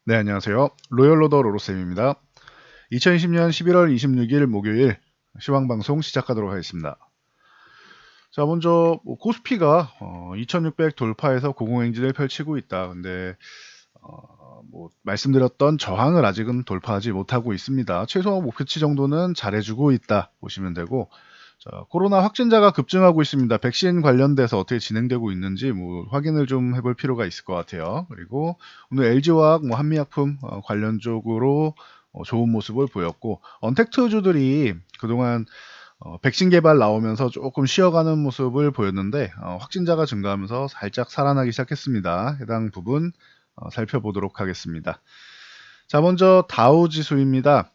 네, 안녕하세요. 로열로더 로로쌤입니다. 2020년 11월 26일 목요일 시황방송 시작하도록 하겠습니다. 자, 먼저 코스피가 2600 돌파해서 고공행진을 펼치고 있다. 근데 말씀드렸던 저항을 아직은 돌파하지 못하고 있습니다. 최소 목표치 정도는 잘해주고 있다 보시면 되고, 자, 코로나 확진자가 급증하고 있습니다. 백신 관련돼서 어떻게 진행되고 있는지 확인을 좀 해볼 필요가 있을 것 같아요. 그리고 오늘 LG화학, 한미약품 관련 쪽으로 좋은 모습을 보였고, 언택트주들이 그동안 백신 개발 나오면서 조금 쉬어가는 모습을 보였는데 확진자가 증가하면서 살짝 살아나기 시작했습니다. 해당 부분 살펴보도록 하겠습니다. 자, 먼저 다우 지수입니다.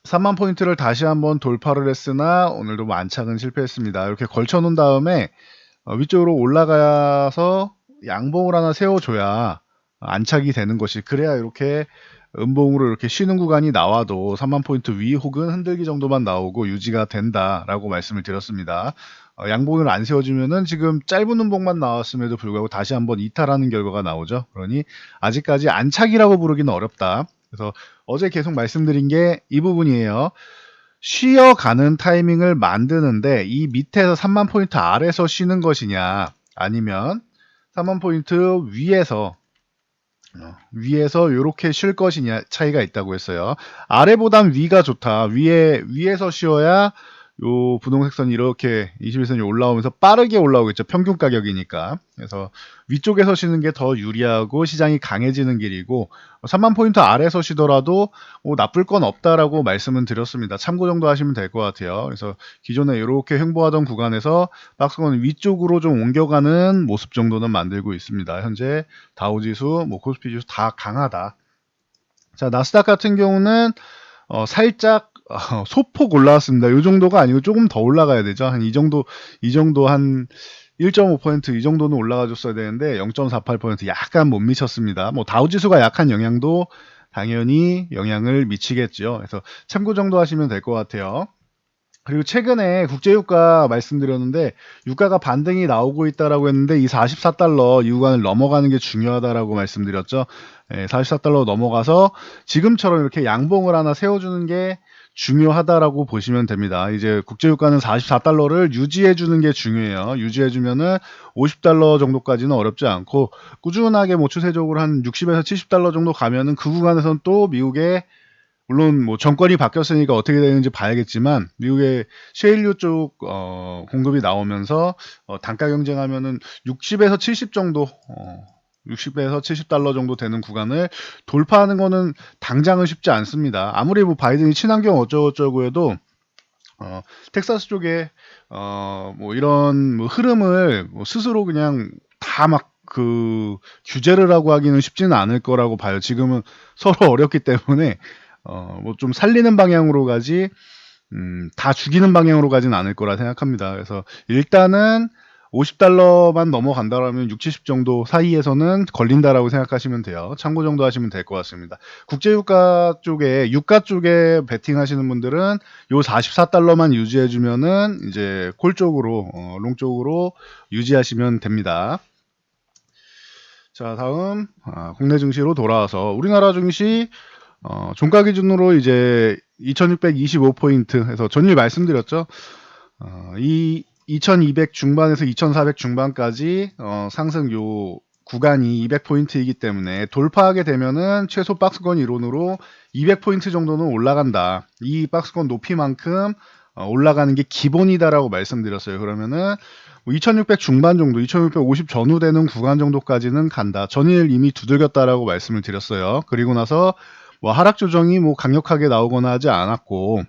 3만 포인트를 다시 한번 돌파를 했으나 오늘도 만착은 실패했습니다. 이렇게 걸쳐놓은 다음에 위쪽으로 올라가서 양봉을 하나 세워줘야 안착이 되는 것이, 그래야 이렇게 음봉으로 이렇게 쉬는 구간이 나와도 3만 포인트 위 혹은 흔들기 정도만 나오고 유지가 된다라고 말씀을 드렸습니다. 양봉을 안 세워주면은 지금 짧은 음봉만 나왔음에도 불구하고 다시 한번 이탈하는 결과가 나오죠. 그러니 아직까지 안착이라고 부르기는 어렵다. 그래서 어제 계속 말씀드린 게 이 부분이에요. 쉬어가는 타이밍을 만드는데 이 밑에서 3만 포인트 아래서 쉬는 것이냐, 아니면 3만 포인트 위에서 이렇게 쉴 것이냐 차이가 있다고 했어요. 아래보단 위가 좋다. 위에서 쉬어야 요 부동색선이 이렇게 21선이 올라오면서 빠르게 올라오겠죠. 평균 가격이니까. 그래서 위쪽에서 쉬는 게 더 유리하고 시장이 강해지는 길이고, 3만 포인트 아래서 쉬더라도 나쁠 건 없다라고 말씀은 드렸습니다. 참고 정도 하시면 될 것 같아요. 그래서 기존에 이렇게 횡보하던 구간에서 박스권 위쪽으로 좀 옮겨가는 모습 정도는 만들고 있습니다. 현재 다우지수, 코스피 지수 다 강하다. 자, 나스닥 같은 경우는 살짝 소폭 올라왔습니다. 이 정도가 아니고 조금 더 올라가야 되죠. 한 이 정도 한 1.5% 이 정도는 올라가 줬어야 되는데 0.48% 약간 못 미쳤습니다. 다우지수가 약한 영향도 당연히 영향을 미치겠죠. 그래서 참고 정도 하시면 될 것 같아요. 그리고 최근에 국제유가 말씀드렸는데 유가가 반등이 나오고 있다라고 했는데 이 44달러 이 구간을 넘어가는 게 중요하다라고 말씀드렸죠. 44달러 넘어가서 지금처럼 이렇게 양봉을 하나 세워주는 게 중요하다라고 보시면 됩니다. 이제 국제유가는 44달러를 유지해주는 게 중요해요. 유지해주면은 50달러 정도까지는 어렵지 않고 꾸준하게 추세적으로 한 60에서 70달러 정도 가면은 그 구간에서는 또 미국의, 물론 정권이 바뀌었으니까 어떻게 되는지 봐야겠지만 미국의 셰일유 쪽 공급이 나오면서 단가 경쟁하면은 60에서 70 정도 60에서 70달러 정도 되는 구간을 돌파하는 거는 당장은 쉽지 않습니다. 아무리 바이든이 친환경 어쩌고저쩌고 해도 텍사스 쪽에 이런 흐름을 스스로 그냥 다 규제를 하고 하기는 쉽지는 않을 거라고 봐요. 지금은 서로 어렵기 때문에 좀 살리는 방향으로 가지, 다 죽이는 방향으로 가진 않을 거라 생각합니다. 그래서 일단은 50달러만 넘어간다라면 60, 70 정도 사이에서는 걸린다라고 생각하시면 돼요. 참고 정도 하시면 될 것 같습니다. 국제유가 쪽에, 유가 쪽에 베팅하시는 분들은 요 44달러만 유지해주면은 이제 콜 쪽으로, 롱 쪽으로 유지하시면 됩니다. 자, 다음 국내 증시로 돌아와서 우리나라 증시 종가 기준으로 이제 2625포인트 해서 전일 말씀드렸죠. 이 2200 중반에서 2400 중반까지 상승 요 구간이 200포인트이기 때문에 돌파하게 되면은 최소 박스권 이론으로 200포인트 정도는 올라간다. 이 박스권 높이만큼 올라가는 게 기본이다라고 말씀드렸어요. 그러면은 2600 중반 정도, 2650 전후 되는 구간 정도까지는 간다. 전일 이미 두들겼다라고 말씀을 드렸어요. 그리고 나서 하락 조정이 강력하게 나오거나 하지 않았고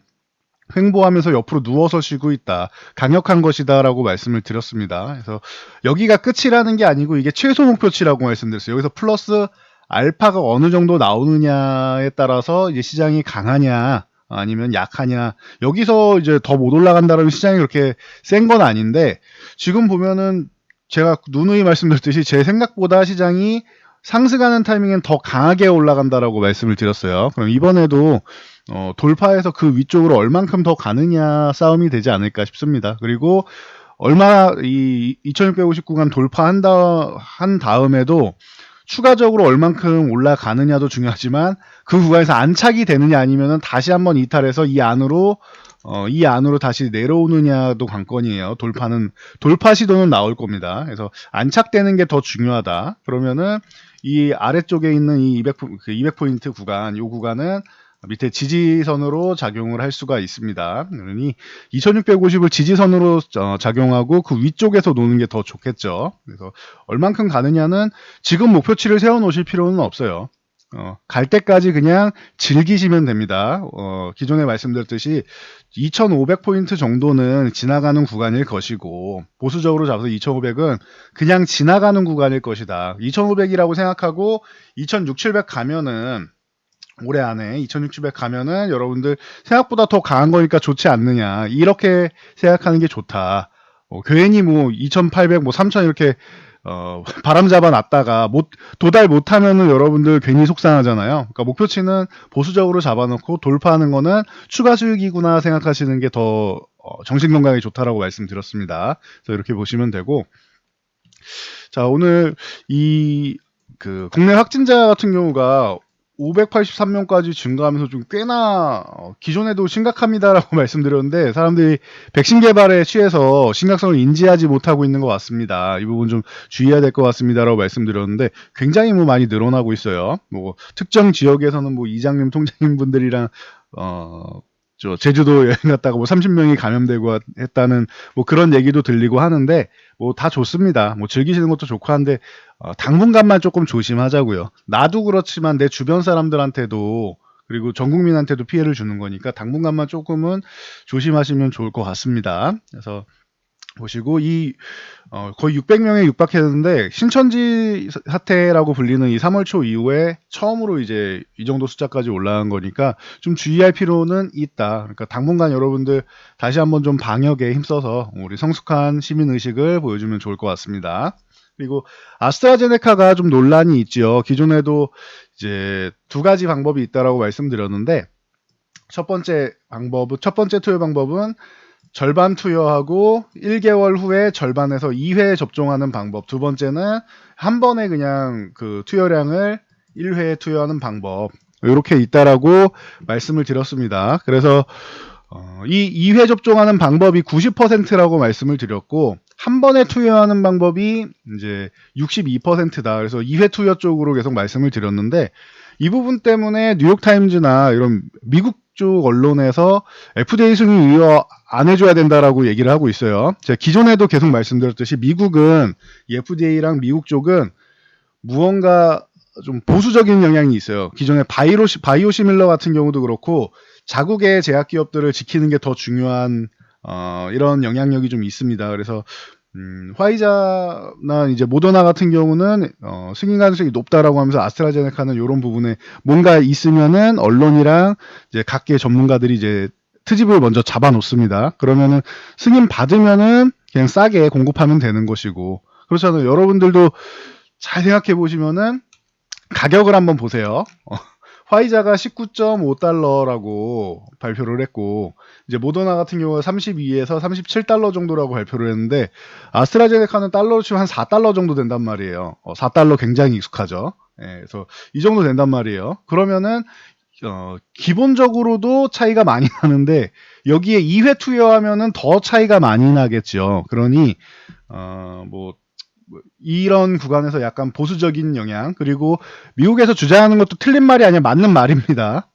횡보하면서 옆으로 누워서 쉬고 있다. 강력한 것이다라고 말씀을 드렸습니다. 그래서 여기가 끝이라는 게 아니고 이게 최소 목표치라고 말씀드렸어요. 여기서 플러스 알파가 어느 정도 나오느냐에 따라서 이제 시장이 강하냐 아니면 약하냐, 여기서 이제 더 못 올라간다라면 시장이 그렇게 센 건 아닌데, 지금 보면은 제가 누누이 말씀드렸듯이 제 생각보다 시장이 상승하는 타이밍엔 더 강하게 올라간다라고 말씀을 드렸어요. 그럼 이번에도 돌파해서 그 위쪽으로 얼만큼 더 가느냐 싸움이 되지 않을까 싶습니다. 그리고 얼마 이 2650 구간 돌파한 다음에도 추가적으로 얼만큼 올라가느냐도 중요하지만 그 구간에서 안착이 되느냐 아니면은 다시 한번 이탈해서 이 안으로 다시 내려오느냐도 관건이에요. 돌파 시도는 나올 겁니다. 그래서 안착되는 게 더 중요하다. 그러면은 이 아래쪽에 있는 이 200포인트 구간, 이 구간은 밑에 지지선으로 작용을 할 수가 있습니다. 그러니 2650을 지지선으로 작용하고 그 위쪽에서 노는 게 더 좋겠죠. 그래서 얼만큼 가느냐는 지금 목표치를 세워 놓으실 필요는 없어요. 갈 때까지 그냥 즐기시면 됩니다. 기존에 말씀드렸듯이 2500포인트 정도는 지나가는 구간일 것이고, 보수적으로 잡아서 2500은 그냥 지나가는 구간일 것이다. 2500이라고 생각하고 2600, 700 가면은 올해 안에 2600 가면은 여러분들 생각보다 더 강한 거니까 좋지 않느냐, 이렇게 생각하는 게 좋다. 괜히 뭐 2800, 뭐 3000 이렇게 바람 잡아 놨다가 도달 못하면은 여러분들 괜히 속상하잖아요. 그러니까 목표치는 보수적으로 잡아놓고 돌파하는 거는 추가 수익이구나 생각하시는 게 더 정신 건강에 좋다라고 말씀드렸습니다. 그래서 이렇게 보시면 되고, 자, 오늘 국내 확진자 같은 경우가 583명까지 증가하면서 좀 꽤나 기존에도 심각합니다라고 말씀드렸는데, 사람들이 백신 개발에 취해서 심각성을 인지하지 못하고 있는 것 같습니다. 이 부분 좀 주의해야 될 것 같습니다라고 말씀드렸는데, 굉장히 뭐 많이 늘어나고 있어요. 뭐 특정 지역에서는 뭐 이장님, 통장님 분들이랑 제주도 여행 갔다가 뭐 30명이 감염되고 했다는 뭐 그런 얘기도 들리고 하는데, 뭐 다 좋습니다. 뭐 즐기시는 것도 좋고 한데 당분간만 조금 조심하자고요. 나도 그렇지만 내 주변 사람들한테도, 그리고 전 국민한테도 피해를 주는 거니까 당분간만 조금은 조심하시면 좋을 것 같습니다. 그래서 보시고 거의 600명에 육박했는데, 신천지 사태라고 불리는 이 3월 초 이후에 처음으로 이제 이 정도 숫자까지 올라간 거니까 좀 주의할 필요는 있다. 그러니까 당분간 여러분들 다시 한번 좀 방역에 힘써서 우리 성숙한 시민 의식을 보여주면 좋을 것 같습니다. 그리고 아스트라제네카가 좀 논란이 있죠. 기존에도 이제 두 가지 방법이 있다라고 말씀드렸는데, 첫 번째 투여 방법은 절반 투여하고 1개월 후에 절반에서 2회 접종하는 방법. 두 번째는 한 번에 그냥 그 투여량을 1회에 투여하는 방법. 이렇게 있다라고 말씀을 드렸습니다. 그래서 이 2회 접종하는 방법이 90%라고 말씀을 드렸고, 한 번에 투여하는 방법이 이제 62%다. 그래서 2회 투여 쪽으로 계속 말씀을 드렸는데, 이 부분 때문에 뉴욕타임즈나 이런 미국 쪽 언론에서 FDA 승인 의뢰 안 해줘야 된다라고 얘기를 하고 있어요. 제가 기존에도 계속 말씀드렸듯이 미국은, 이 FDA랑 미국 쪽은 무언가 좀 보수적인 영향이 있어요. 기존에 바이오시밀러 같은 경우도 그렇고 자국의 제약기업들을 지키는 게 더 중요한 이런 영향력이 좀 있습니다. 그래서 화이자나 이제 모더나 같은 경우는 승인 가능성이 높다라고 하면서, 아스트라제네카는 이런 부분에 뭔가 있으면은 언론이랑 이제 각계 전문가들이 이제 트집을 먼저 잡아 놓습니다. 그러면은 승인 받으면은 그냥 싸게 공급하면 되는 것이고, 그렇잖아요. 여러분들도 잘 생각해 보시면은 가격을 한번 보세요. 화이자가 19.5달러라고 발표를 했고, 이제 모더나 같은 경우가 32에서 37달러 정도라고 발표를 했는데, 아스트라제네카는 달러로 치면 한 4달러 정도 된단 말이에요. 4달러 굉장히 익숙하죠. 예, 그래서 이 정도 된단 말이에요. 그러면은 기본적으로도 차이가 많이 나는데, 여기에 2회 투여하면은 더 차이가 많이 나겠죠. 그러니 이런 구간에서 약간 보수적인 영향, 그리고 미국에서 주장하는 것도 틀린 말이 아니라 맞는 말입니다.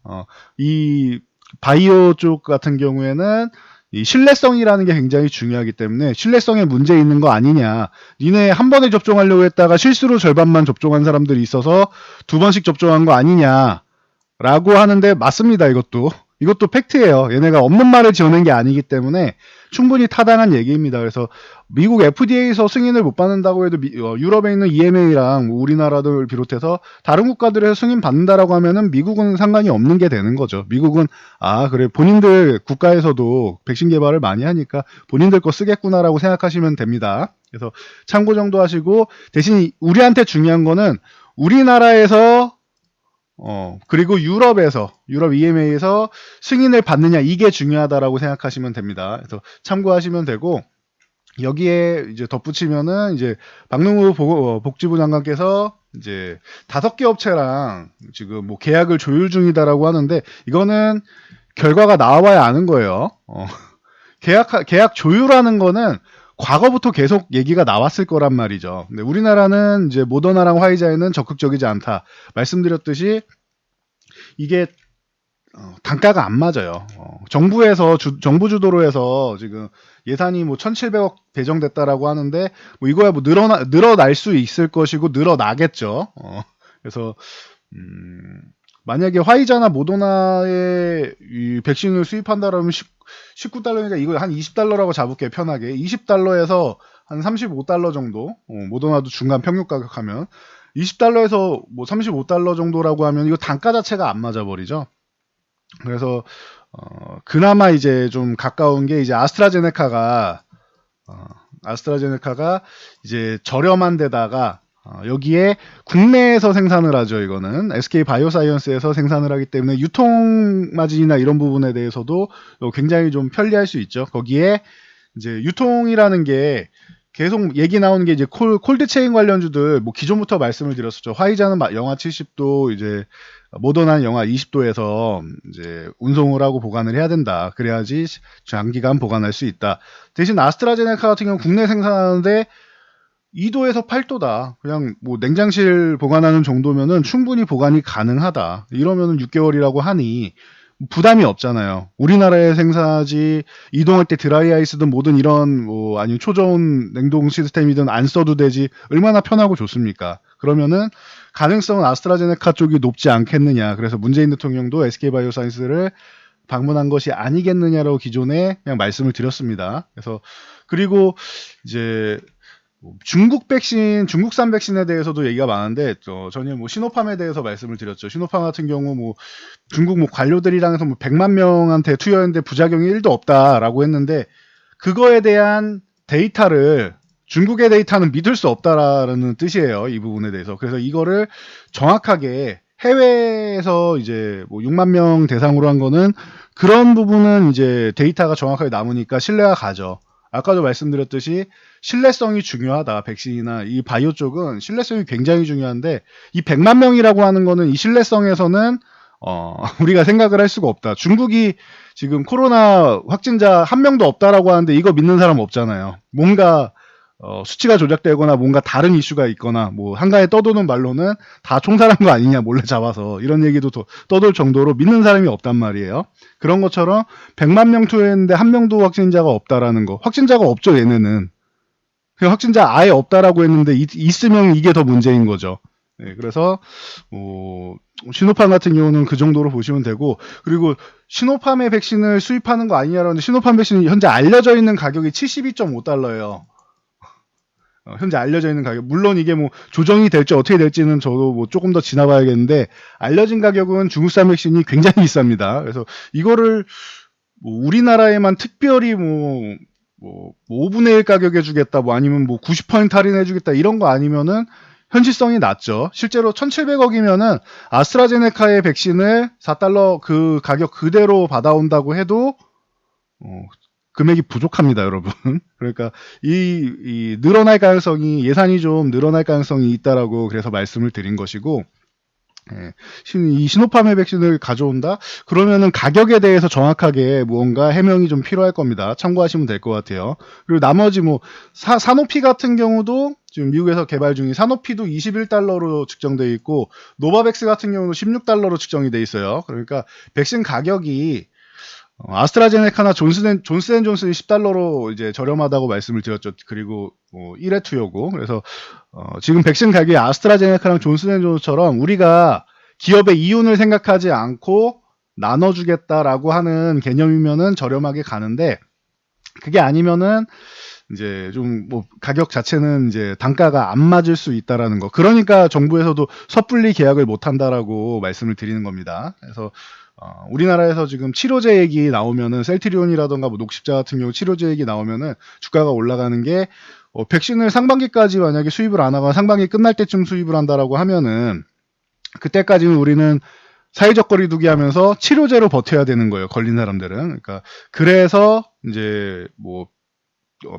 이 바이오 쪽 같은 경우에는 이 신뢰성이라는 게 굉장히 중요하기 때문에, 신뢰성에 문제 있는 거 아니냐, 니네 한 번에 접종하려고 했다가 실수로 절반만 접종한 사람들이 있어서 두 번씩 접종한 거 아니냐 라고 하는데, 맞습니다. 이것도 팩트예요. 얘네가 없는 말을 지어낸 게 아니기 때문에 충분히 타당한 얘기입니다. 그래서 미국 FDA에서 승인을 못 받는다고 해도 유럽에 있는 EMA랑 우리나라를 비롯해서 다른 국가들에서 승인 받는다라고 하면은 미국은 상관이 없는 게 되는 거죠. 미국은 그래, 본인들 국가에서도 백신 개발을 많이 하니까 본인들 거 쓰겠구나라고 생각하시면 됩니다. 그래서 참고 정도 하시고, 대신 우리한테 중요한 거는 우리나라에서 그리고 유럽 EMA에서 승인을 받느냐, 이게 중요하다라고 생각하시면 됩니다. 그래서 참고하시면 되고, 여기에 이제 덧붙이면은 이제 박능우 복지부 장관께서 이제 5개 업체랑 지금 뭐 계약을 조율 중이다라고 하는데 이거는 결과가 나와봐야 아는 거예요. 계약 조율하는 거는 과거부터 계속 얘기가 나왔을 거란 말이죠. 근데 우리나라는 이제 모더나랑 화이자에는 적극적이지 않다. 말씀드렸듯이 이게 단가가 안 맞아요. 정부에서 정부 주도로 해서 지금 예산이 뭐 1,700억 배정됐다라고 하는데 뭐 이거야 뭐 늘어날 수 있을 것이고 늘어나겠죠. 그래서 만약에 화이자나 모더나의 이 백신을 수입한다라면 19달러니까 이거 한 20달러라고 잡을게요. 편하게 20달러에서 한 35달러 정도. 모더나도 중간 평균 가격하면 20달러에서 뭐 35달러 정도라고 하면 이거 단가 자체가 안 맞아 버리죠. 그래서 그나마 이제 좀 가까운 게 이제 아스트라제네카가 이제 저렴한 데다가 여기에 국내에서 생산을 하죠. 이거는 SK 바이오사이언스에서 생산을 하기 때문에 유통 마진이나 이런 부분에 대해서도 굉장히 좀 편리할 수 있죠. 거기에 이제 유통이라는 게 계속 얘기 나오는 게 이제 콜드체인 관련주들 뭐 기존부터 말씀을 드렸었죠. 화이자는 영하 70도, 이제 모더나는 영하 20도에서 이제 운송을 하고 보관을 해야 된다. 그래야지 장기간 보관할 수 있다. 대신 아스트라제네카 같은 경우 국내 생산하는데 2도에서 8도다. 그냥 뭐 냉장실 보관하는 정도면은 충분히 보관이 가능하다. 이러면은 6개월이라고 하니 부담이 없잖아요. 우리나라의 생산지 이동할 때 드라이아이스든 뭐든 이런 뭐 아니면 초저온 냉동 시스템이든 안 써도 되지 얼마나 편하고 좋습니까? 그러면은 가능성은 아스트라제네카 쪽이 높지 않겠느냐. 그래서 문재인 대통령도 SK바이오사이언스를 방문한 것이 아니겠느냐라고 기존에 그냥 말씀을 드렸습니다. 그래서 그리고 이제 중국 백신, 중국산 백신에 대해서도 얘기가 많은데, 저는 뭐 시노팜에 대해서 말씀을 드렸죠. 시노팜 같은 경우 뭐 중국 뭐 관료들이랑 해서 뭐 100만 명한테 투여했는데 부작용이 1도 없다라고 했는데, 그거에 대한 데이터를 중국의 데이터는 믿을 수 없다라는 뜻이에요. 이 부분에 대해서. 그래서 이거를 정확하게 해외에서 이제 뭐 6만 명 대상으로 한 거는 그런 부분은 이제 데이터가 정확하게 남으니까 신뢰가 가죠. 아까도 말씀드렸듯이 신뢰성이 중요하다. 백신이나 이 바이오 쪽은 신뢰성이 굉장히 중요한데 이 100만 명이라고 하는 거는 이 신뢰성에서는 우리가 생각을 할 수가 없다. 중국이 지금 코로나 확진자 한 명도 없다라고 하는데 이거 믿는 사람 없잖아요. 뭔가 수치가 조작되거나 뭔가 다른 이슈가 있거나 뭐 한가에 떠도는 말로는 다 총살한 거 아니냐 몰래 잡아서 이런 얘기도 떠돌 정도로 믿는 사람이 없단 말이에요. 그런 것처럼 100만 명 투여했는데 한 명도 확진자가 없다라는 거. 확진자가 없죠 얘네는. 확진자 아예 없다라고 했는데 있으면 이게 더 문제인 거죠. 네, 그래서 시노팜 같은 경우는 그 정도로 보시면 되고, 그리고 시노팜의 백신을 수입하는 거 아니냐라는데 시노팜 백신이 현재 알려져 있는 가격이 72.5달러예요. 현재 알려져 있는 가격. 물론 이게 뭐 조정이 될지 어떻게 될지는 저도 뭐 조금 더 지나봐야겠는데 알려진 가격은 중국산 백신이 굉장히 비쌉니다. 그래서 이거를 뭐 우리나라에만 특별히 뭐 5분의 1 가격에 주겠다, 뭐 아니면 뭐 90% 할인해 주겠다 이런 거 아니면은 현실성이 낮죠. 실제로 1,700억이면은 아스트라제네카의 백신을 4달러 그 가격 그대로 받아온다고 해도 금액이 부족합니다, 여러분. 그러니까 이 늘어날 가능성이, 예산이 좀 늘어날 가능성이 있다라고 그래서 말씀을 드린 것이고, 이 시노팜의 백신을 가져온다? 그러면은 가격에 대해서 정확하게 무언가 해명이 좀 필요할 겁니다. 참고하시면 될 것 같아요. 그리고 나머지 뭐 사노피 같은 경우도 지금 미국에서 개발 중인 사노피도 21달러로 측정되어 있고 노바백스 같은 경우도 16달러로 측정이 돼 있어요. 그러니까 백신 가격이 아스트라제네카나 존슨앤존슨이 10달러로 이제 저렴하다고 말씀을 드렸죠. 그리고 1회 투여고. 그래서 지금 백신 가격이 아스트라제네카랑 존슨앤존슨처럼 우리가 기업의 이윤을 생각하지 않고 나눠주겠다라고 하는 개념이면은 저렴하게 가는데, 그게 아니면은 이제 좀 뭐 가격 자체는 이제 단가가 안 맞을 수 있다라는 거. 그러니까 정부에서도 섣불리 계약을 못 한다라고 말씀을 드리는 겁니다. 그래서 우리나라에서 지금 치료제 얘기 나오면은 셀트리온이라던가 뭐 녹십자 같은 경우 치료제 얘기 나오면은 주가가 올라가는 게 백신을 상반기까지 만약에 수입을 안 하거나 상반기 끝날 때쯤 수입을 한다라고 하면은 그때까지는 우리는 사회적 거리 두기 하면서 치료제로 버텨야 되는 거예요. 걸린 사람들은. 그러니까 그래서 이제 뭐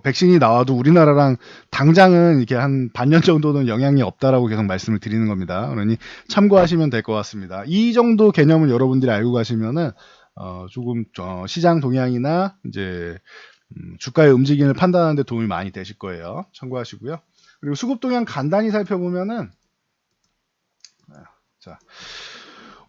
백신이 나와도 우리나라랑 당장은 이렇게 한 반년 정도는 영향이 없다라고 계속 말씀을 드리는 겁니다. 그러니 참고하시면 될 것 같습니다. 이 정도 개념을 여러분들이 알고 가시면은 조금 시장 동향이나 이제 주가의 움직임을 판단하는 데 도움이 많이 되실 거예요. 참고하시고요. 그리고 수급 동향 간단히 살펴보면은 자,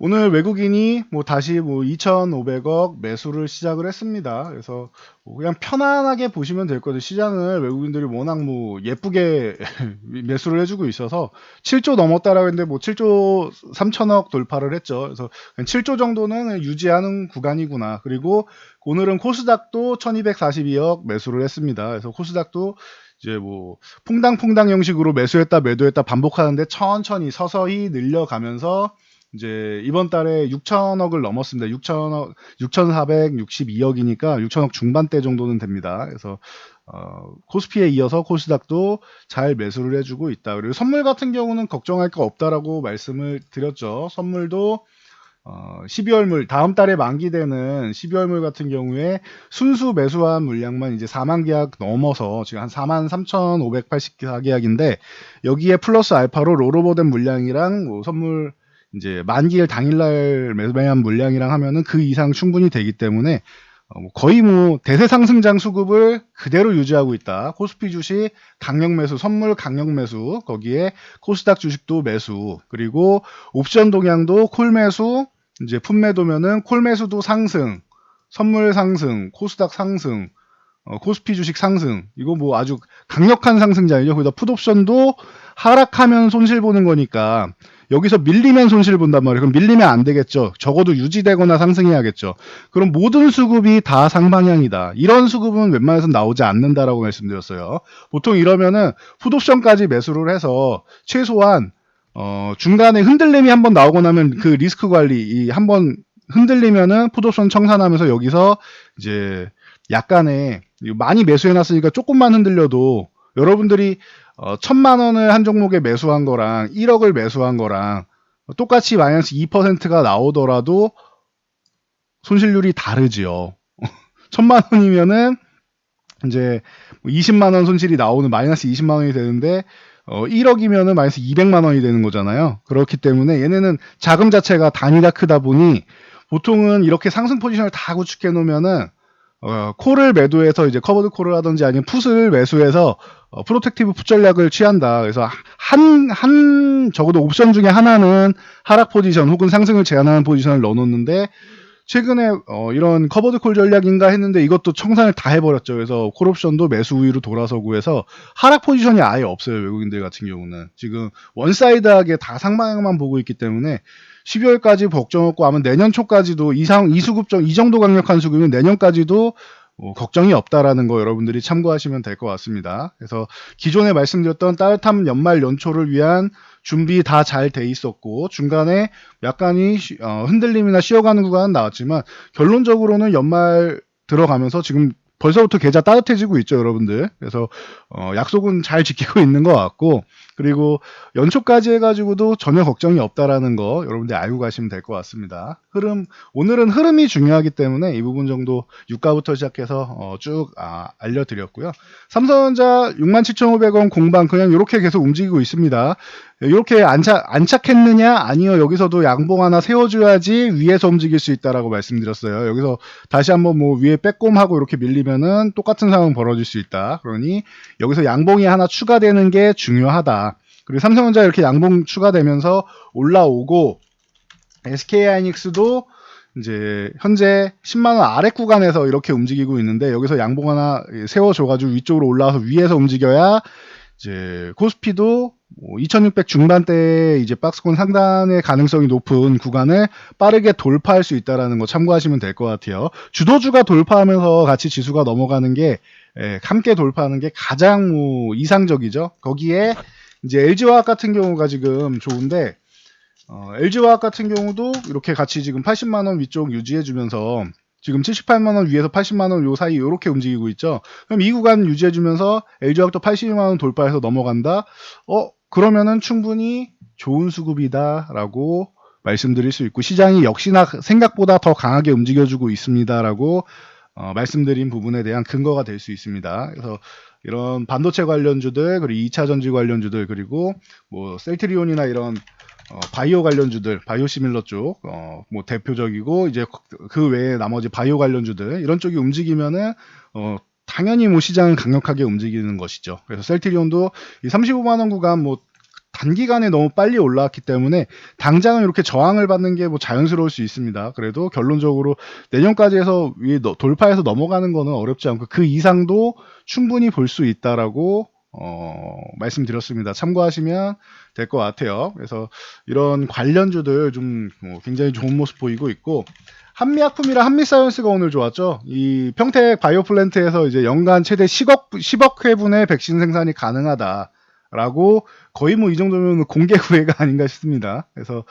오늘 외국인이 뭐 다시 뭐 2,500억 매수를 시작을 했습니다. 그래서 뭐 그냥 편안하게 보시면 될 거예요. 시장을 외국인들이 워낙 뭐 예쁘게 매수를 해주고 있어서 7조 넘었다라고 했는데 뭐 7조 3천억 돌파를 했죠. 그래서 7조 정도는 유지하는 구간이구나. 그리고 오늘은 코스닥도 1,242억 매수를 했습니다. 그래서 코스닥도 이제 뭐 퐁당퐁당 형식으로 매수했다 매도했다 반복하는데 천천히 서서히 늘려가면서 이제 이번 달에 6천억을 넘었습니다. 6천억, 6,462억이니까 6천억 중반대 정도는 됩니다. 그래서 코스피에 이어서 코스닥도 잘 매수를 해주고 있다. 그리고 선물 같은 경우는 걱정할 거 없다라고 말씀을 드렸죠. 선물도 12월물 다음 달에 만기되는 12월물 같은 경우에 순수 매수한 물량만 이제 4만 계약 넘어서 지금 한 4만 3,584계약인데 여기에 플러스 알파로 롤오버된 물량이랑 뭐 선물 이제 만기일 당일날 매매한 물량이랑 하면은 그 이상 충분히 되기 때문에 거의 뭐 대세 상승장 수급을 그대로 유지하고 있다. 코스피 주식 강력 매수, 선물 강력 매수, 거기에 코스닥 주식도 매수, 그리고 옵션 동향도 콜 매수, 이제 풋 매도면은 콜 매수도 상승, 선물 상승, 코스닥 상승, 코스피 주식 상승. 이거 뭐 아주 강력한 상승장이죠. 거기다 풋옵션도 하락하면 손실 보는 거니까 여기서 밀리면 손실 본단 말이에요. 그럼 밀리면 안 되겠죠. 적어도 유지되거나 상승해야겠죠. 그럼 모든 수급이 다 상방향이다. 이런 수급은 웬만해서는 나오지 않는다라고 말씀드렸어요. 보통 이러면은 풋옵션까지 매수를 해서 최소한 중간에 흔들림이 한번 나오고 나면 그 리스크 관리 한번 흔들리면은 풋옵션 청산하면서 여기서 이제 약간의 많이 매수해놨으니까 조금만 흔들려도 여러분들이 1,000만 원을 한 종목에 매수한 거랑 1억을 매수한 거랑 똑같이 마이너스 2%가 나오더라도 손실률이 다르지요. 1,000만 원이면은 이제 20만 원 손실이 나오는 마이너스 20만 원이 되는데 1억이면은 마이너스 200만 원이 되는 거잖아요. 그렇기 때문에 얘네는 자금 자체가 단위가 크다 보니 보통은 이렇게 상승 포지션을 다 구축해 놓으면은 콜을 매도해서 이제 커버드 콜을 하든지 아니면 풋을 매수해서 프로텍티브 풋 전략을 취한다. 그래서 적어도 옵션 중에 하나는 하락 포지션 혹은 상승을 제한하는 포지션을 넣어놓는데 최근에 이런 커버드 콜 전략인가 했는데 이것도 청산을 다 해버렸죠. 그래서 콜옵션도 매수 우위로 돌아서고 해서 하락 포지션이 아예 없어요. 외국인들 같은 경우는 지금 원사이드하게 다 상방향만 보고 있기 때문에 12월까지 걱정 없고 아마 내년 초까지도 이 정도 강력한 수급이면 내년까지도 걱정이 없다라는 거 여러분들이 참고하시면 될 것 같습니다. 그래서 기존에 말씀드렸던 따뜻한 연말 연초를 위한 준비 다 잘 돼 있었고 중간에 약간의 흔들림이나 쉬어가는 구간은 나왔지만 결론적으로는 연말 들어가면서 지금 벌써부터 계좌 따뜻해지고 있죠, 여러분들. 그래서 약속은 잘 지키고 있는 것 같고 그리고 연초까지 해가지고도 전혀 걱정이 없다라는 거 여러분들 알고 가시면 될 것 같습니다. 오늘은 흐름이 중요하기 때문에 이 부분 정도 유가부터 시작해서 쭉 알려드렸고요. 삼성전자 67,500원 공방 그냥 이렇게 계속 움직이고 있습니다. 이렇게 안착했느냐? 아니요. 여기서도 양봉 하나 세워줘야지 위에서 움직일 수 있다라고 말씀드렸어요. 여기서 다시 한번 뭐 위에 빼꼼하고 이렇게 밀리면은 똑같은 상황 벌어질 수 있다. 그러니 여기서 양봉이 하나 추가되는 게 중요하다. 그리고 삼성전자 이렇게 양봉 추가되면서 올라오고 SK하이닉스도 이제 현재 10만원 아래 구간에서 이렇게 움직이고 있는데 여기서 양봉 하나 세워줘가지고 위쪽으로 올라와서 위에서 움직여야 이제 코스피도 2600 중반대에 이제 박스권 상단의 가능성이 높은 구간을 빠르게 돌파할 수 있다라는 거 참고하시면 될 것 같아요. 주도주가 돌파하면서 같이 지수가 넘어가는 게 함께 돌파하는 게 가장 이상적이죠. 거기에 이제 LG화학 같은 경우가 지금 좋은데 LG화학 같은 경우도 이렇게 같이 지금 80만원 위쪽 유지해주면서 지금 78만원 위에서 80만원 요 사이 이렇게 움직이고 있죠. 그럼 이 구간 유지해주면서 LG화학도 80만원 돌파해서 넘어간다. 그러면은 충분히 좋은 수급이다라고 말씀드릴 수 있고 시장이 역시나 생각보다 더 강하게 움직여주고 있습니다라고 말씀드린 부분에 대한 근거가 될 수 있습니다. 그래서 이런 반도체 관련주들, 그리고 2차 전지 관련주들, 그리고 뭐 셀트리온이나 이런 바이오 관련주들, 바이오 시밀러 쪽, 뭐 대표적이고, 이제 그 외에 나머지 바이오 관련주들, 이런 쪽이 움직이면은, 당연히 뭐 시장은 강력하게 움직이는 것이죠. 그래서 셀트리온도 이 35만원 구간 뭐 단기간에 너무 빨리 올라왔기 때문에 당장은 이렇게 저항을 받는 게 뭐 자연스러울 수 있습니다. 그래도 결론적으로 내년까지 해서 돌파해서 넘어가는 거는 어렵지 않고 그 이상도 충분히 볼 수 있다라고 말씀드렸습니다. 참고하시면 될 것 같아요. 그래서 이런 관련주들 좀 굉장히 좋은 모습 보이고 있고, 한미약품이랑 한미사이언스가 오늘 좋았죠. 이 평택 바이오 플랜트에서 이제 연간 최대 10억 회분의 백신 생산이 가능하다라고, 거의 뭐 이 정도면 공개 구애가 아닌가 싶습니다. 그래서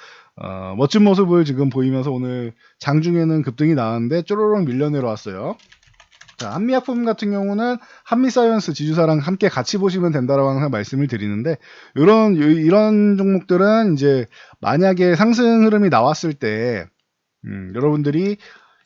멋진 모습을 지금 보이면서 오늘 장중에는 급등이 나왔는데 쪼로록 밀려 내려왔어요. 자, 한미약품 같은 경우는 한미사이언스 지주사랑 함께 같이 보시면 된다라고 항상 말씀을 드리는데, 이런 종목들은 이제 만약에 상승 흐름이 나왔을 때 여러분들이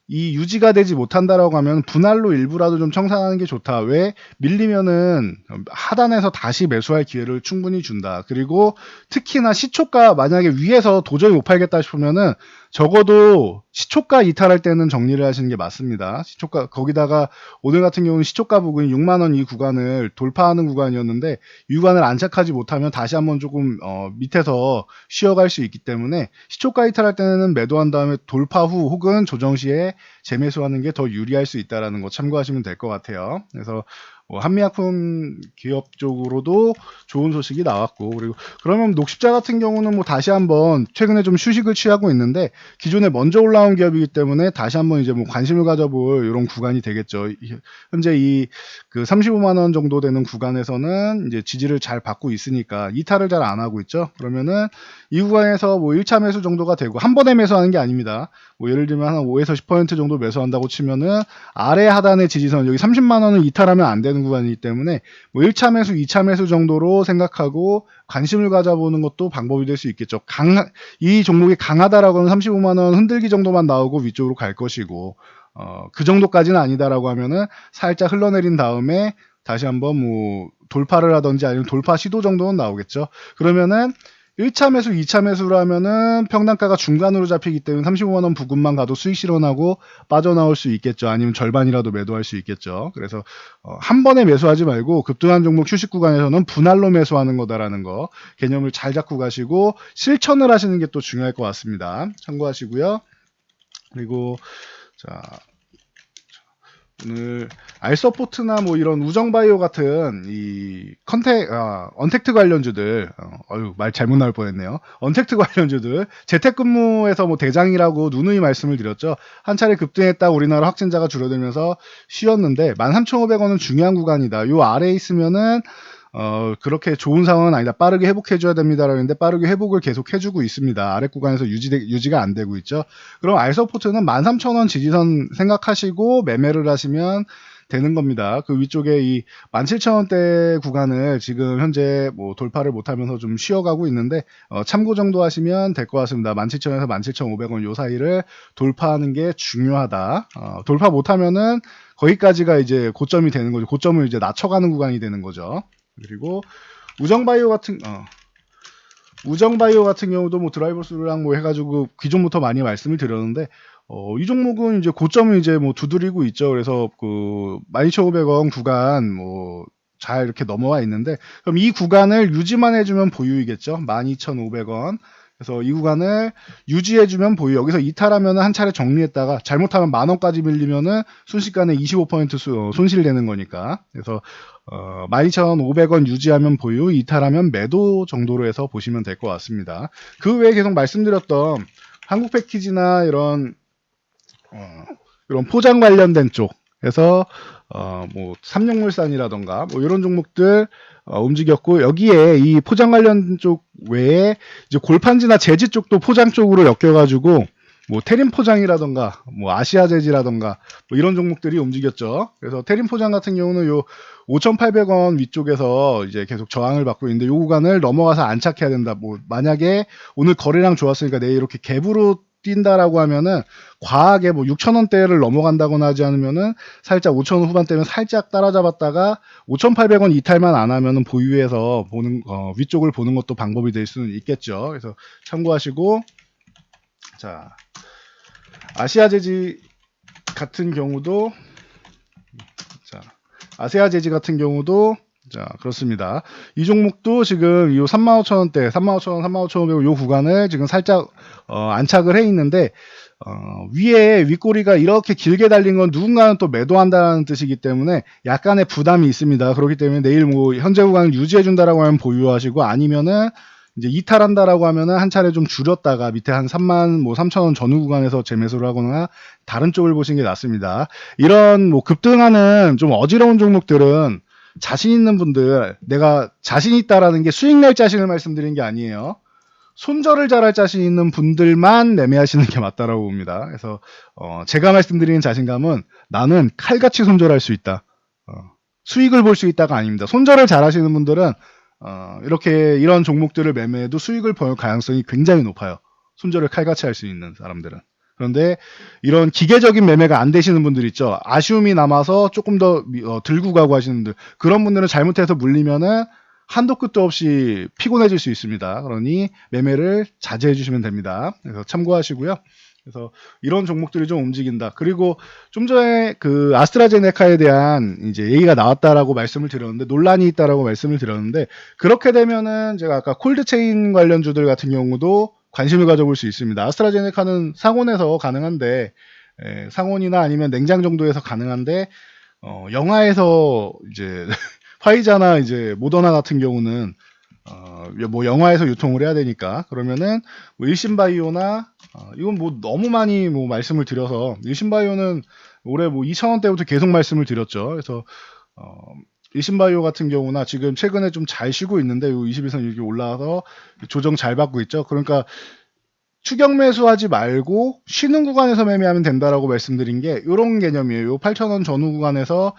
이 유지가 되지 못한다라고 하면 분할로 일부라도 좀 청산하는 게 좋다. 왜? 밀리면은 하단에서 다시 매수할 기회를 충분히 준다. 그리고 특히나 시초가 만약에 위에서 도저히 못 팔겠다 싶으면은 적어도 시초가 이탈할 때는 정리를 하시는 게 맞습니다. 시초가, 거기다가 오늘 같은 경우는 시초가 부근이 6만원 이 구간을 돌파하는 구간이었는데, 이 구간을 안착하지 못하면 다시 한번 조금 밑에서 쉬어갈 수 있기 때문에 시초가 이탈할 때는 매도한 다음에 돌파 후 혹은 조정 시에 재매수하는 게 더 유리할 수 있다는 거 참고하시면 될 것 같아요. 그래서 한미약품 기업 쪽으로도 좋은 소식이 나왔고, 그리고 그러면 녹십자 같은 경우는 뭐 다시 한번 최근에 좀 휴식을 취하고 있는데, 기존에 먼저 올라온 기업이기 때문에 다시 한번 이제 뭐 관심을 가져볼 이런 구간이 되겠죠. 현재 이 그 35만 원 정도 되는 구간에서는 이제 지지를 잘 받고 있으니까 이탈을 잘 안 하고 있죠. 그러면은 이 구간에서 뭐 1차 매수 정도가 되고, 한 번에 매수하는 게 아닙니다. 뭐 예를 들면 한 5에서 10% 정도 매수한다고 치면은 아래 하단의 지지선 여기 30만 원을 이탈하면 안 되는 구간이기 때문에 뭐 1차 매수, 2차 매수 정도로 생각하고 관심을 가져보는 것도 방법이 될 수 있겠죠. 이 종목이 강하다라고 하면 35만 원 흔들기 정도만 나오고 위쪽으로 갈 것이고, 그 정도까지는 아니다라고 하면은 살짝 흘러내린 다음에 다시 한번 뭐 돌파를 하든지 아니면 돌파 시도 정도는 나오겠죠. 그러면은 1차 매수, 2차 매수를 하면은 평단가가 중간으로 잡히기 때문에 35만 원 부근만 가도 수익 실현하고 빠져나올 수 있겠죠. 아니면 절반이라도 매도할 수 있겠죠. 그래서 한 번에 매수하지 말고 급등한 종목 휴식 구간에서는 분할로 매수하는 거다라는 거 개념을 잘 잡고 가시고 실천을 하시는 게 또 중요할 것 같습니다. 참고하시고요. 그리고 자, 오늘 알서포트나 뭐 이런 우정바이오 같은 이 언택트 관련주들, 말 잘못 나올 뻔했네요. 언택트 관련주들 재택근무에서 뭐 대장이라고 누누이 말씀을 드렸죠. 한 차례 급등했다 우리나라 확진자가 줄어들면서 쉬었는데 13,500원은 중요한 구간이다. 요 아래에 있으면은 그렇게 좋은 상황은 아니다. 빠르게 회복해줘야 됩니다라고 했는데 빠르게 회복을 계속 해주고 있습니다. 아래 구간에서 유지가 안 되고 있죠. 그럼 알서포트는 13,000원 지지선 생각하시고 매매를 하시면 되는 겁니다. 그 위쪽에 이 17,000원대 구간을 지금 현재 뭐 돌파를 못하면서 좀 쉬어가고 있는데 참고 정도 하시면 될 것 같습니다. 17,000원에서 17,500원 요 사이를 돌파하는 게 중요하다. 돌파 못하면은 거기까지가 이제 고점이 되는 거죠. 고점을 이제 낮춰가는 구간이 되는 거죠. 그리고 우정바이오 같은 경우도 뭐 드라이버스루랑 뭐 해가지고 기존부터 많이 말씀을 드렸는데 이 종목은 이제 고점을 이제 뭐 두드리고 있죠. 그래서 그 12,500원 구간 뭐 잘 이렇게 넘어와 있는데, 그럼 이 구간을 유지만 해주면 보유이겠죠. 12,500원. 그래서 이 구간을 유지해주면 보유. 여기서 이탈하면 한 차례 정리했다가 잘못하면 10,000원까지 밀리면은 순식간에 25% 손실되는 거니까. 그래서 12,500원 유지하면 보유, 이탈하면 매도 정도로 해서 보시면 될 것 같습니다. 그 외에 계속 말씀드렸던 한국 패키지나 이런 포장 관련된 쪽에서 뭐 삼성물산이라던가 뭐 이런 종목들 움직였고, 여기에 이 포장 관련 쪽 외에 이제 골판지나 재지 쪽도 포장 쪽으로 엮여가지고 뭐 테린 포장이라던가 뭐 아시아 재지라던가 뭐 이런 종목들이 움직였죠. 그래서 테린 포장 같은 경우는 요 5,800원 위쪽에서 이제 계속 저항을 받고 있는데 요 구간을 넘어가서 안착해야 된다. 뭐 만약에 오늘 거래량 좋았으니까 내일 이렇게 갭으로 뛴다라고 하면은 과하게 뭐 6,000원대를 넘어간다거나 하지 않으면은 살짝 5,000원 후반대면 살짝 따라잡았다가 5,800원 이탈만 안 하면은 보유해서 보는 위쪽을 보는 것도 방법이 될 수는 있겠죠. 그래서 참고하시고, 자, 아시아제지 같은 경우도, 자, 아세아제지 같은 경우도, 자, 그렇습니다. 이 종목도 지금 이 35,000원대, 35,000원, 35,500원 요 구간을 지금 살짝 안착을 해 있는데, 위에 윗꼬리가 이렇게 길게 달린 건 누군가는 또 매도한다는 뜻이기 때문에 약간의 부담이 있습니다. 그렇기 때문에 내일 뭐 현재 구간을 유지해 준다라고 하면 보유하시고, 아니면은 이제 이탈한다라고 하면은 한 차례 좀 줄였다가 밑에 한 33,000원 전후 구간에서 재매수를 하거나 다른 쪽을 보시는 게 낫습니다. 이런 뭐 급등하는 좀 어지러운 종목들은 자신 있는 분들, 내가 자신 있다라는 게 수익 낼 자신을 말씀드리는 게 아니에요. 손절을 잘할 자신 있는 분들만 매매하시는 게 맞다라고 봅니다. 그래서 제가 말씀드리는 자신감은 나는 칼같이 손절할 수 있다. 수익을 볼 수 있다가 아닙니다. 손절을 잘하시는 분들은 이렇게 이런 종목들을 매매해도 수익을 볼 가능성이 굉장히 높아요. 손절을 칼같이 할 수 있는 사람들은. 그런데 이런 기계적인 매매가 안 되시는 분들 있죠. 아쉬움이 남아서 조금 더 들고 가고 하시는 분들, 그런 분들은 잘못해서 물리면은 한도 끝도 없이 피곤해질 수 있습니다. 그러니 매매를 자제해 주시면 됩니다. 그래서 참고하시고요. 그래서 이런 종목들이 좀 움직인다. 그리고 좀 전에 그 아스트라제네카에 대한 이제 얘기가 나왔다라고 말씀을 드렸는데, 논란이 있다라고 말씀을 드렸는데, 그렇게 되면은 제가 아까 콜드체인 관련주들 같은 경우도 관심을 가져볼 수 있습니다. 아스트라제네카는 상온에서 가능한데, 상온이나 아니면 냉장 정도에서 가능한데, 영화에서 이제 화이자나 이제 모더나 같은 경우는 뭐 영화에서 유통을 해야 되니까, 그러면은 뭐 일신바이오나 이건 뭐 너무 많이 뭐 말씀을 드려서, 일신바이오는 올해 뭐 2,000원대부터 계속 말씀을 드렸죠. 그래서 일신바이오 같은 경우나 지금 최근에 좀 잘 쉬고 있는데 요 21선 이렇게 올라와서 조정 잘 받고 있죠. 그러니까 추격 매수하지 말고 쉬는 구간에서 매매하면 된다라고 말씀드린 게 이런 개념이에요. 요 8,000원 전후 구간에서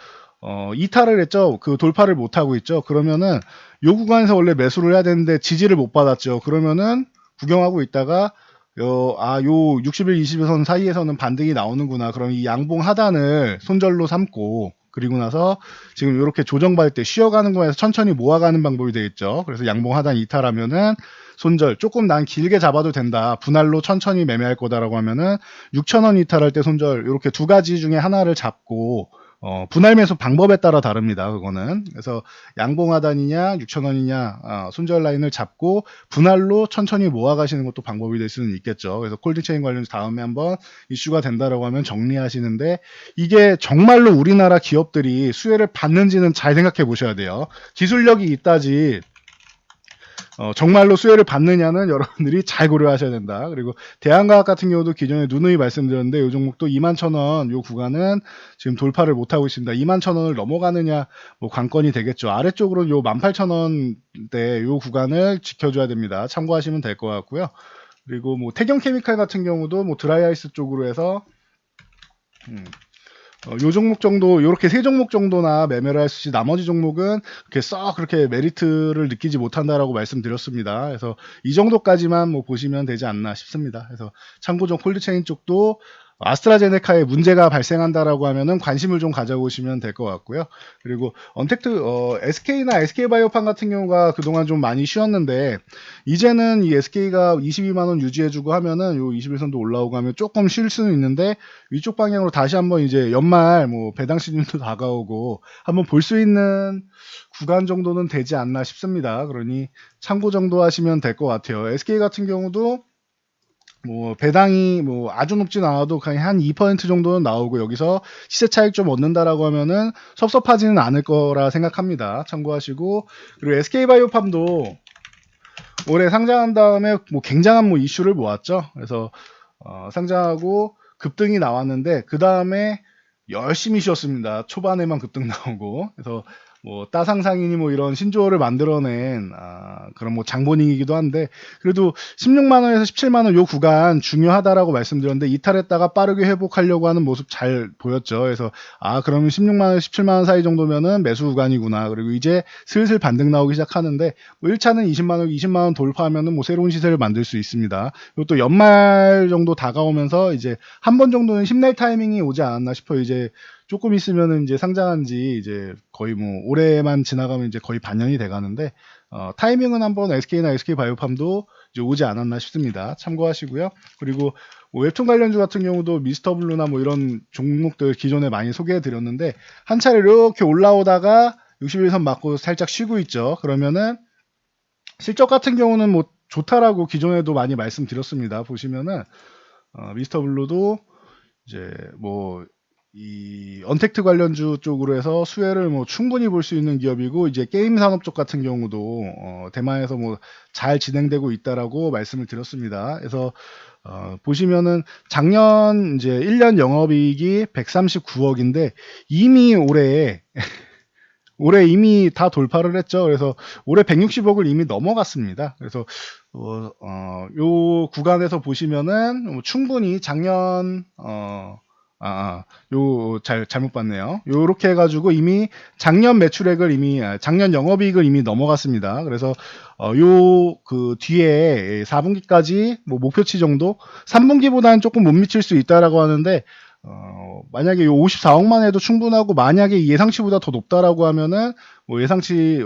이탈을 했죠. 그 돌파를 못 하고 있죠. 그러면은 요 구간에서 원래 매수를 해야 되는데 지지를 못 받았죠. 그러면은 구경하고 있다가 요 60일, 20일선 사이에서는 반등이 나오는구나. 그럼 이 양봉 하단을 손절로 삼고, 그리고 나서 지금 이렇게 조정받을 때 쉬어가는 거에서 천천히 모아가는 방법이 되겠죠. 그래서 양봉 하단 이탈하면은 손절, 조금 난 길게 잡아도 된다, 분할로 천천히 매매할 거다라고 하면은 6,000원 이탈할 때 손절, 이렇게 두 가지 중에 하나를 잡고, 분할 매수 방법에 따라 다릅니다. 그거는. 그래서 양봉 하단이냐 6,000원이냐 손절 라인을 잡고 분할로 천천히 모아가시는 것도 방법이 될 수는 있겠죠. 그래서 콜드체인 관련 다음에 한번 이슈가 된다라고 하면 정리하시는데, 이게 정말로 우리나라 기업들이 수혜를 받는지는 잘 생각해 보셔야 돼요. 기술력이 있다지 정말로 수혜를 받느냐는 여러분들이 잘 고려하셔야 된다. 그리고 대한과학 같은 경우도 기존에 누누이 말씀드렸는데, 이 종목도 21,000원 요 구간은 지금 돌파를 못하고 있습니다. 21,000원을 넘어가느냐 뭐 관건이 되겠죠. 아래쪽으로 요 18,000원대 요 구간을 지켜줘야 됩니다. 참고하시면 될 것 같고요. 그리고 뭐 태경케미칼 같은 경우도 뭐 드라이아이스 쪽으로 해서 요 종목 정도, 요렇게 세 종목 정도나 매매를 할 수 있지, 나머지 종목은 그렇게 메리트를 느끼지 못한다라고 말씀드렸습니다. 그래서 이 정도까지만 뭐 보시면 되지 않나 싶습니다. 그래서 참고종 콜드체인 쪽도 아스트라제네카에 문제가 발생한다라고 하면은 관심을 좀 가져보시면 될 것 같고요. 그리고 SK나 SK바이오판 같은 경우가 그동안 좀 많이 쉬었는데, 이제는 이 SK가 22만원 유지해주고 하면은 요 21선도 올라오고 하면 조금 쉴 수는 있는데, 위쪽 방향으로 다시 한번 이제 연말 뭐 배당 시즌도 다가오고 한번 볼 수 있는 구간 정도는 되지 않나 싶습니다. 그러니 참고 정도 하시면 될 것 같아요. SK 같은 경우도 뭐 배당이 뭐 아주 높진 않아도 그냥 한 2% 정도는 나오고, 여기서 시세 차익 좀 얻는다라고 하면은 섭섭하지는 않을 거라 생각합니다. 참고하시고, 그리고 SK바이오팜도 올해 상장한 다음에 뭐 굉장한 뭐 이슈를 모았죠. 그래서 상장하고 급등이 나왔는데 그 다음에 열심히 쉬었습니다. 초반에만 급등 나오고. 그래서 뭐 따상상이니 뭐 이런 신조어를 만들어낸 그런 뭐 장본인이기도 한데, 그래도 16만 원에서 17만 원 요 구간 중요하다라고 말씀드렸는데 이탈했다가 빠르게 회복하려고 하는 모습 잘 보였죠. 그래서 그러면 16만 원, 17만 원 사이 정도면은 매수 구간이구나. 그리고 이제 슬슬 반등 나오기 시작하는데, 뭐 1차는 20만 원, 20만 원 돌파하면은 뭐 새로운 시세를 만들 수 있습니다. 그리고 또 연말 정도 다가오면서 이제 한 번 정도는 힘낼 타이밍이 오지 않았나 싶어요. 이제 조금 있으면은 이제 상장한 지 이제 거의 뭐 올해만 지나가면 이제 거의 반년이 돼 가는데, 타이밍은 한번 SK나 SK바이오팜도 이제 오지 않았나 싶습니다. 참고하시고요. 그리고 뭐 웹툰 관련주 같은 경우도 미스터블루나 뭐 이런 종목들 기존에 많이 소개해 드렸는데, 한 차례 이렇게 올라오다가 61선 맞고 살짝 쉬고 있죠. 그러면은 실적 같은 경우는 뭐 좋다라고 기존에도 많이 말씀드렸습니다. 보시면은 미스터블루도 이제 뭐 이 언택트 관련주 쪽으로 해서 수혜를 뭐 충분히 볼 수 있는 기업이고, 이제 게임 산업 쪽 같은 경우도 대만에서 뭐 잘 진행되고 있다라고 말씀을 드렸습니다. 그래서 보시면은 작년 이제 1년 영업이익이 139억인데 이미 올해 이미 다 돌파를 했죠. 그래서 올해 160억을 이미 넘어갔습니다. 그래서 요 구간에서 보시면은 뭐 충분히 작년 잘못 봤네요. 요렇게 해가지고 이미 작년 매출액을 작년 영업이익을 이미 넘어갔습니다. 그래서 요 그 뒤에 4분기까지 뭐 목표치 정도, 3분기보다는 조금 못 미칠 수 있다라고 하는데, 만약에 요 54억만 해도 충분하고, 만약에 이 예상치보다 더 높다라고 하면은 뭐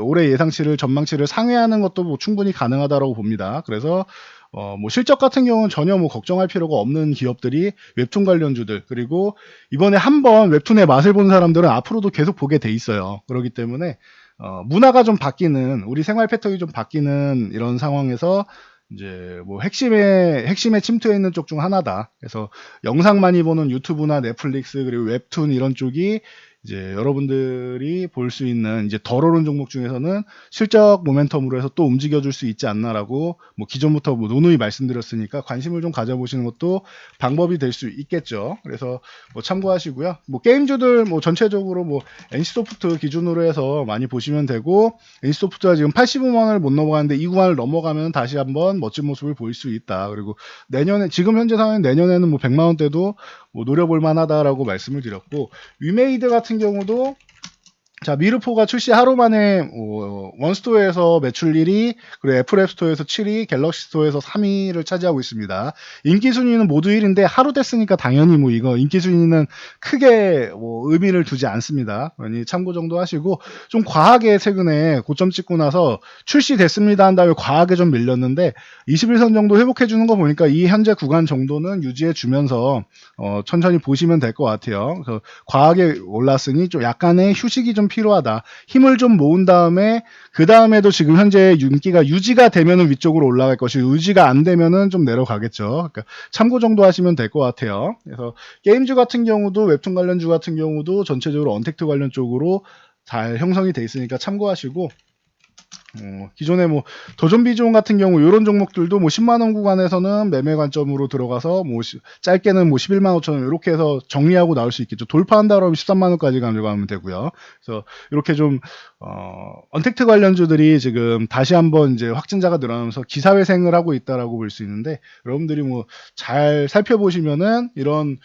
올해 예상치를 전망치를 상회하는 것도 뭐 충분히 가능하다라고 봅니다. 그래서 뭐 실적 같은 경우는 전혀 뭐 걱정할 필요가 없는 기업들이 웹툰 관련주들, 그리고 이번에 한번 웹툰의 맛을 본 사람들은 앞으로도 계속 보게 돼 있어요. 그렇기 때문에 문화가 좀 바뀌는, 우리 생활 패턴이 좀 바뀌는 이런 상황에서 이제 뭐 핵심에 침투해 있는 쪽 중 하나다. 그래서 영상 많이 보는 유튜브나 넷플릭스 그리고 웹툰 이런 쪽이 이제 여러분들이 볼 수 있는 이제 덜 오른 종목 중에서는 실적 모멘텀으로 해서 또 움직여줄 수 있지 않나라고 뭐 기존부터 뭐 누누이 말씀드렸으니까 관심을 좀 가져보시는 것도 방법이 될 수 있겠죠. 그래서 뭐 참고하시고요. 뭐 게임주들 뭐 전체적으로 뭐 NC소프트 기준으로 해서 많이 보시면 되고, NC소프트가 지금 85만 원을 못 넘어가는데 이 구간을 넘어가면 다시 한번 멋진 모습을 보일 수 있다. 그리고 내년에, 지금 현재 상황에 내년에는 뭐 100만 원대도 뭐 노려볼 만하다라고 말씀을 드렸고, 위메이드 같은 경우도 자, 미르포가 출시 하루 만에 원스토어에서 매출 1위, 그리고 애플 앱스토어에서 7위, 갤럭시 스토어에서 3위를 차지하고 있습니다. 인기 순위는 모두 1위인데 하루 됐으니까 당연히 뭐 이거 인기 순위는 크게 뭐 의미를 두지 않습니다. 그러니 참고 정도 하시고, 좀 과하게 최근에 고점 찍고 나서 출시됐습니다 한 다음에 과하게 좀 밀렸는데 21선 정도 회복해 주는 거 보니까 이 현재 구간 정도는 유지해 주면서 천천히 보시면 될 것 같아요. 그래서 과하게 올랐으니 좀 약간의 휴식이 좀 필요하다. 힘을 좀 모은 다음에 그 다음에도 지금 현재 인기가 유지가 되면은 위쪽으로 올라갈 것이고, 유지가 안 되면은 좀 내려가겠죠. 그러니까 참고 정도 하시면 될 것 같아요. 그래서 게임주 같은 경우도, 웹툰 관련주 같은 경우도 전체적으로 언택트 관련 쪽으로 잘 형성이 돼 있으니까 참고하시고, 기존에 뭐 도전 비중 같은 경우 이런 종목들도 뭐 10만 원 구간에서는 매매 관점으로 들어가서 뭐 짧게는 뭐 11만 5천 원 이렇게 해서 정리하고 나올 수 있겠죠. 돌파한다 그러면 13만 원까지 가져가면 되고요. 그래서 이렇게 좀 언택트 관련주들이 지금 다시 한번 이제 확진자가 늘어나면서 기사회생을 하고 있다라고 볼 수 있는데, 여러분들이 뭐 잘 살펴보시면은 이런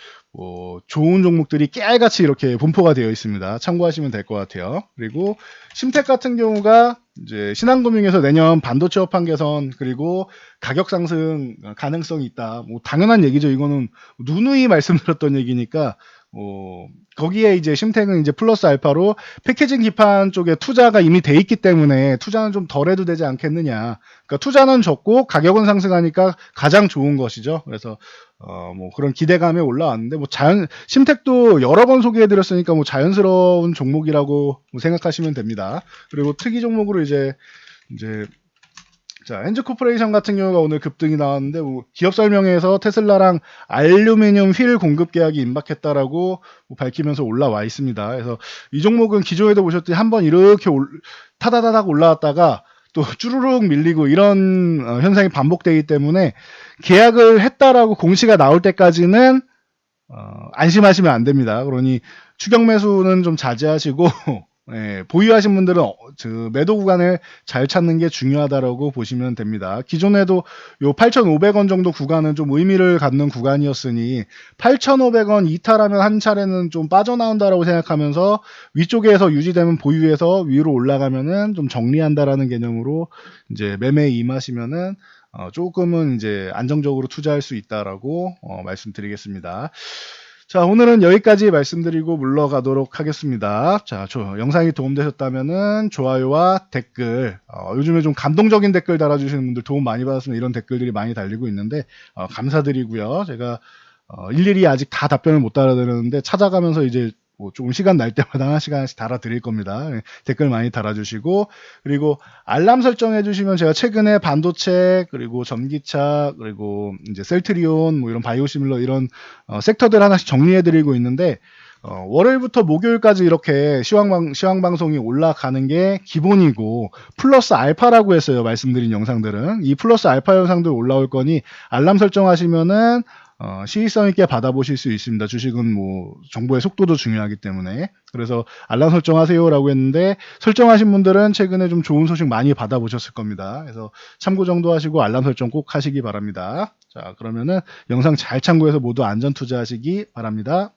좋은 종목들이 깨알같이 이렇게 분포가 되어 있습니다. 참고하시면 될 것 같아요. 그리고 심텍 같은 경우가 이제 신한금융에서 내년 반도체 업황 개선 그리고 가격 상승 가능성이 있다. 뭐 당연한 얘기죠. 이거는 누누이 말씀드렸던 얘기니까. 거기에 이제 심텍은 이제 플러스 알파로 패키징 기판 쪽에 투자가 이미 돼 있기 때문에 투자는 좀 덜 해도 되지 않겠느냐. 그러니까 투자는 적고 가격은 상승하니까 가장 좋은 것이죠. 그래서 뭐 그런 기대감에 올라왔는데, 뭐 심텍도 여러 번 소개해드렸으니까 뭐 자연스러운 종목이라고 뭐 생각하시면 됩니다. 그리고 특이 종목으로 이제 자, 엔즈 코퍼레이션 같은 경우가 오늘 급등이 나왔는데, 뭐 기업 설명회에서 테슬라랑 알루미늄 휠 공급 계약이 임박했다라고 뭐 밝히면서 올라와 있습니다. 그래서 이 종목은 기존에도 보셨듯이 한번 이렇게 타다다닥 올라왔다가 또 쭈루룩 밀리고 이런 현상이 반복되기 때문에 계약을 했다라고 공시가 나올 때까지는 안심하시면 안 됩니다. 그러니 추격 매수는 좀 자제하시고 보유하신 분들은 매도 구간을 잘 찾는 게 중요하다라고 보시면 됩니다. 기존에도 요 8,500원 정도 구간은 좀 의미를 갖는 구간이었으니 8,500원 이탈하면 한 차례는 좀 빠져나온다라고 생각하면서 위쪽에서 유지되면 보유해서 위로 올라가면은 좀 정리한다라는 개념으로 이제 매매에 임하시면은 조금은 이제 안정적으로 투자할 수 있다라고 말씀드리겠습니다. 자, 오늘은 여기까지 말씀드리고 물러가도록 하겠습니다. 자, 영상이 도움되셨다면은 좋아요와 댓글, 요즘에 좀 감동적인 댓글 달아주시는 분들 도움 많이 받았으면 이런 댓글들이 많이 달리고 있는데, 감사드리고요. 제가, 일일이 아직 다 답변을 못 달아드렸는데, 찾아가면서 이제 뭐 조금 시간 날 때마다 하나씩 하나씩 달아드릴 겁니다. 댓글 많이 달아주시고, 그리고 알람 설정해 주시면 제가 최근에 반도체, 그리고 전기차, 그리고 이제 셀트리온, 뭐 이런 바이오시밀러 이런 섹터들 하나씩 정리해 드리고 있는데, 월요일부터 목요일까지 이렇게 시황방송이 올라가는 게 기본이고, 플러스 알파라고 했어요. 말씀드린 영상들은. 이 플러스 알파 영상들 올라올 거니, 알람 설정하시면은, 시의성 있게 받아보실 수 있습니다. 주식은 뭐, 정보의 속도도 중요하기 때문에. 그래서 알람 설정하세요라고 했는데, 설정하신 분들은 최근에 좀 좋은 소식 많이 받아보셨을 겁니다. 그래서 참고 정도 하시고 알람 설정 꼭 하시기 바랍니다. 자, 그러면은 영상 잘 참고해서 모두 안전 투자하시기 바랍니다.